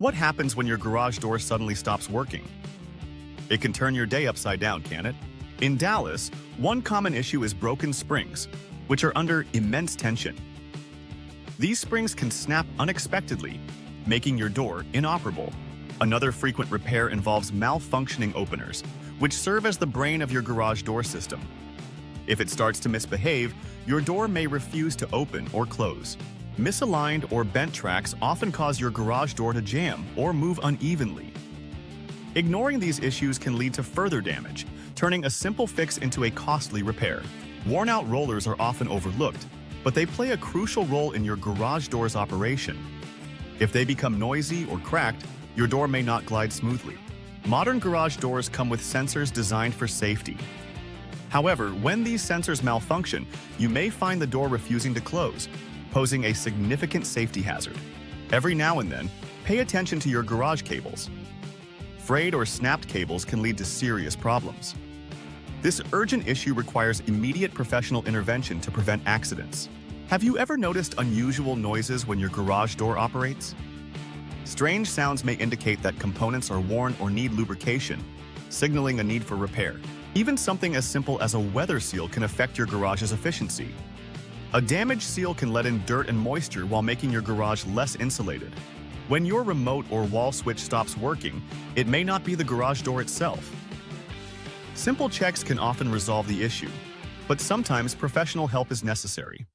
What happens when your garage door suddenly stops working? It can turn your day upside down, can it? In Dallas, one common issue is broken springs, which are under immense tension. These springs can snap unexpectedly, making your door inoperable. Another frequent repair involves malfunctioning openers, which serve as the brain of your garage door system. If it starts to misbehave, your door may refuse to open or close. Misaligned or bent tracks often cause your garage door to jam or move unevenly. Ignoring these issues can lead to further damage, turning a simple fix into a costly repair. Worn-out rollers are often overlooked, but they play a crucial role in your garage door's operation. If they become noisy or cracked, your door may not glide smoothly. Modern garage doors come with sensors designed for safety. However, when these sensors malfunction, you may find the door refusing to close, posing a significant safety hazard. Every now and then, pay attention to your garage cables. Frayed or snapped cables can lead to serious problems. This urgent issue requires immediate professional intervention to prevent accidents. Have you ever noticed unusual noises when your garage door operates? Strange sounds may indicate that components are worn or need lubrication, signaling a need for repair. Even something as simple as a weather seal can affect your garage's efficiency. A damaged seal can let in dirt and moisture while making your garage less insulated. When your remote or wall switch stops working, it may not be the garage door itself. Simple checks can often resolve the issue, but sometimes professional help is necessary.